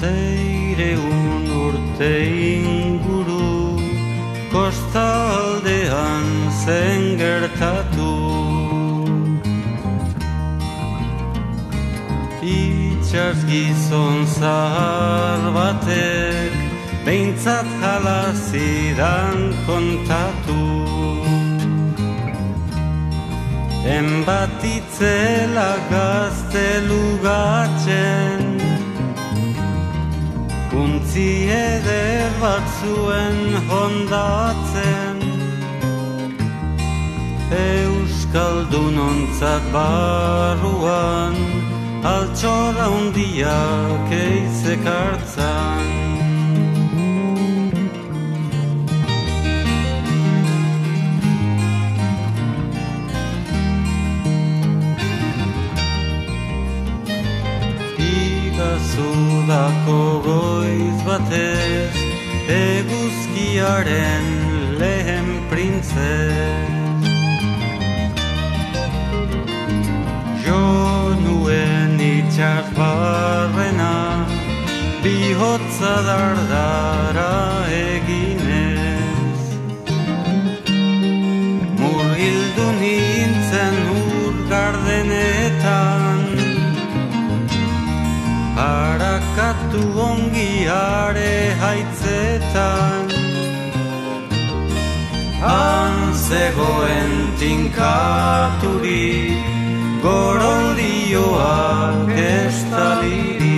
600 urte inguru kostaldean zen gertatu. Itxas gizon zahar batek behintzat hala zidan kontatu. Enbatitzela gaztelugatzen, untzi eder bat zuen hondatzen. Euskaldunontzat barruan altxorra hundiak eizek hartzan. Igazudako goiz batez eguzkiaren lehen printzez. Jo nuen itxas barrena bihotza dardara eginez. Murgildu nintzen ur gardenetan, harakatu ongiare haitzetan. Han zegoen tinkaturik goroldioak estalirik.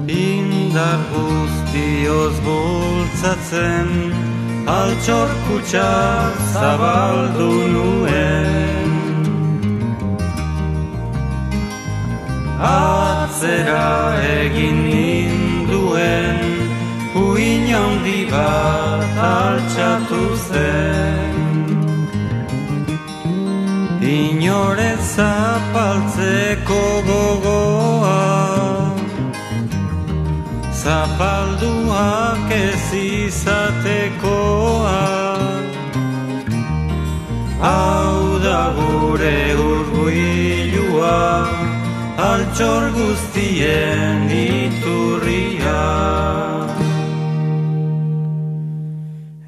Indar guztioz bultzatzen, altxor kutxa zabaldu nuen. Atzera egin ninduen, uin handi bat altxatu zen. Inorez zapaltzeko gogoa, zapalduak ez izatekoa. Hau da gure urguilua, altxor guztien iturria.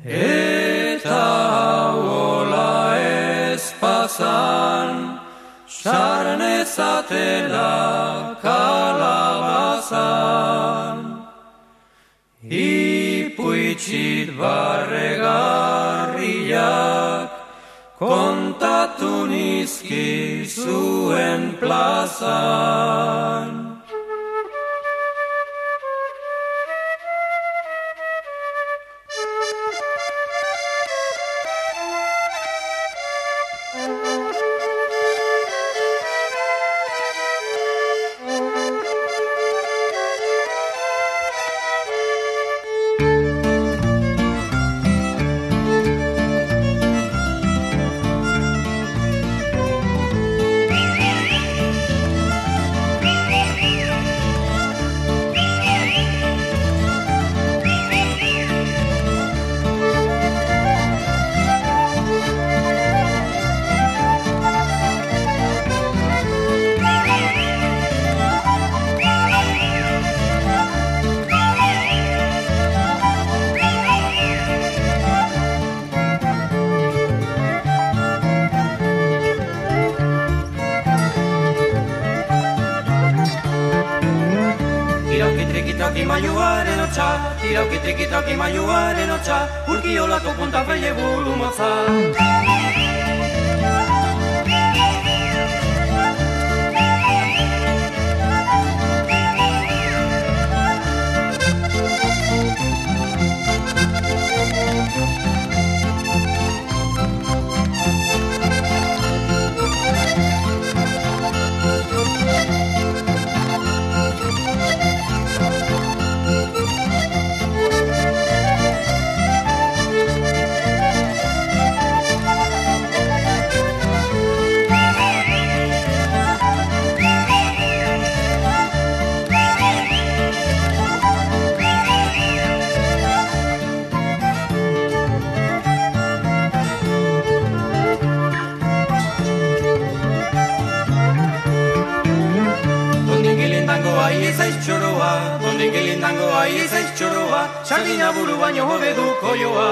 Eta hola ez pasan, sarnezatela kalabazan. Ipuitxit barregarriak kontatu nizkizuen plazan. triki maiuaren hotxa, irauki triki trauki maiuaren hotxa, urkiolako punta feile bulu motza. Ahí ezaiz txoroa, ondik ilindango ahí ezaiz txoroa, sardina buru baino hobe du koioa.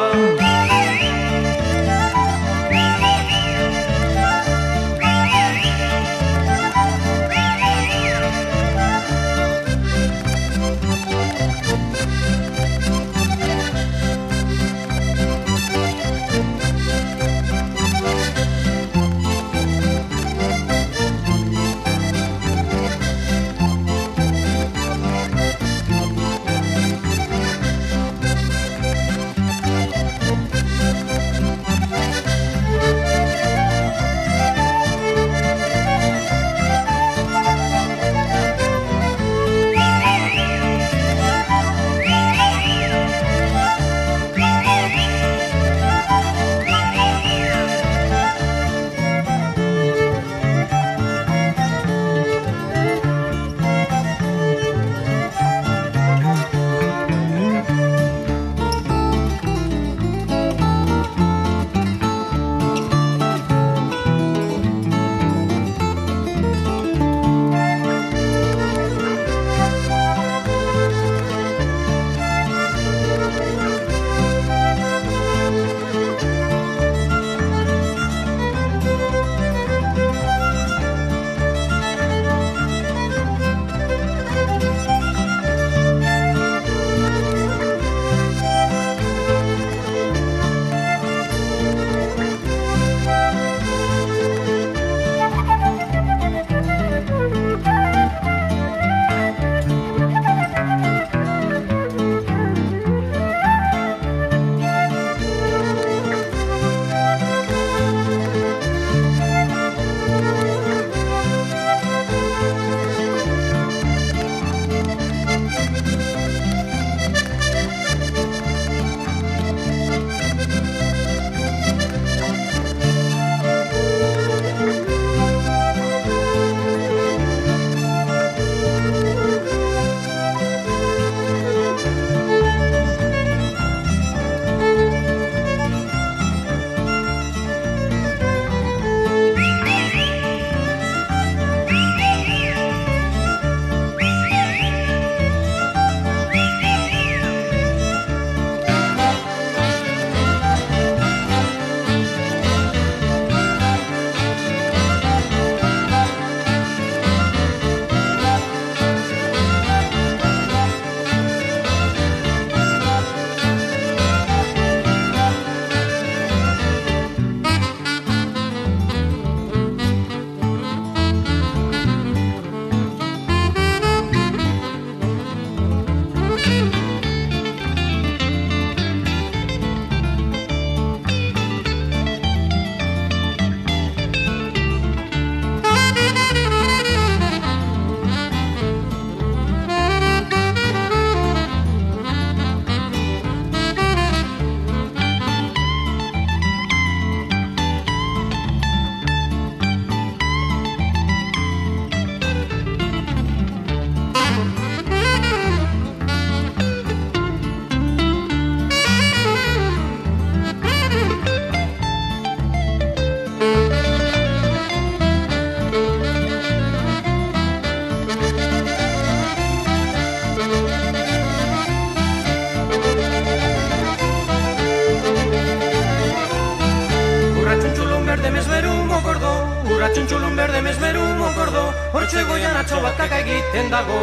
Txuntxulun berde mesmeru mokordo, hortxe goian atxo bataka egiten dago.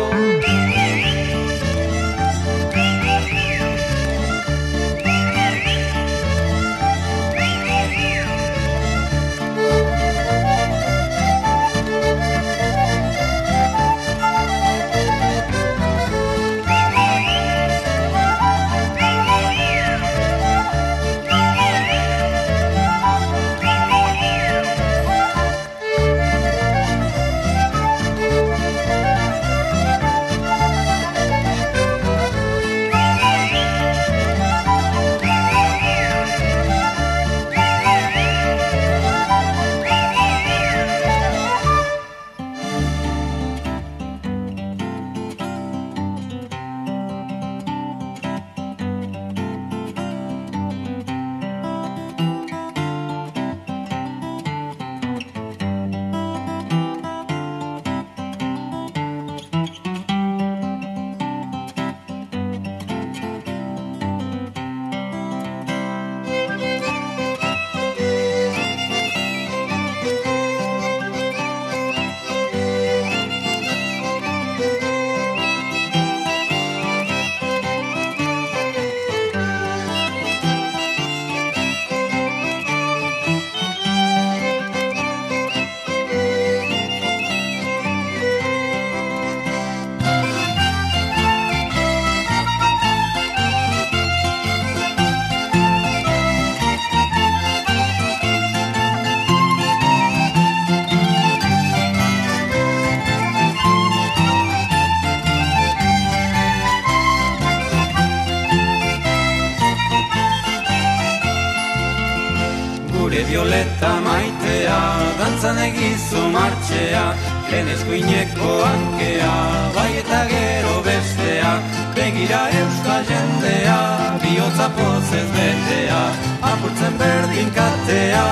Violeta maitea, dantzan egizu martxea, lehen eskuineko hankea, bai eta gero bestea, begira euskal jendea, bihotza pozez betea, apurtzen berdin katea,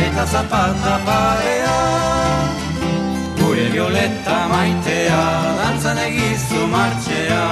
eta zapata parea. Gure Violeta maitea, dantzan egizu martxea.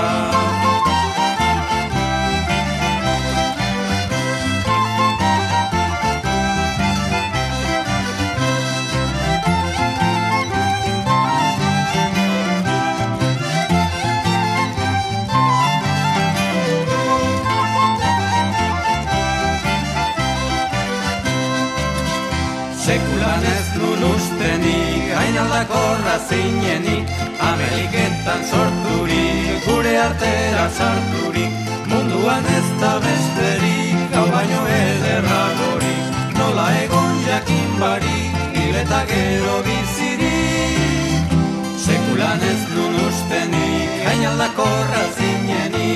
Sekulan ez nun ustenik, hain aldakorra zinenik, Ameriketan sorturik, gure artera sarturik, munduan ez da besterik, hau baino ederragorik, nola egon jakin barik, hil eta gero bizirik. Sekulan ez nun ustenik, hain aldakorra zinenik,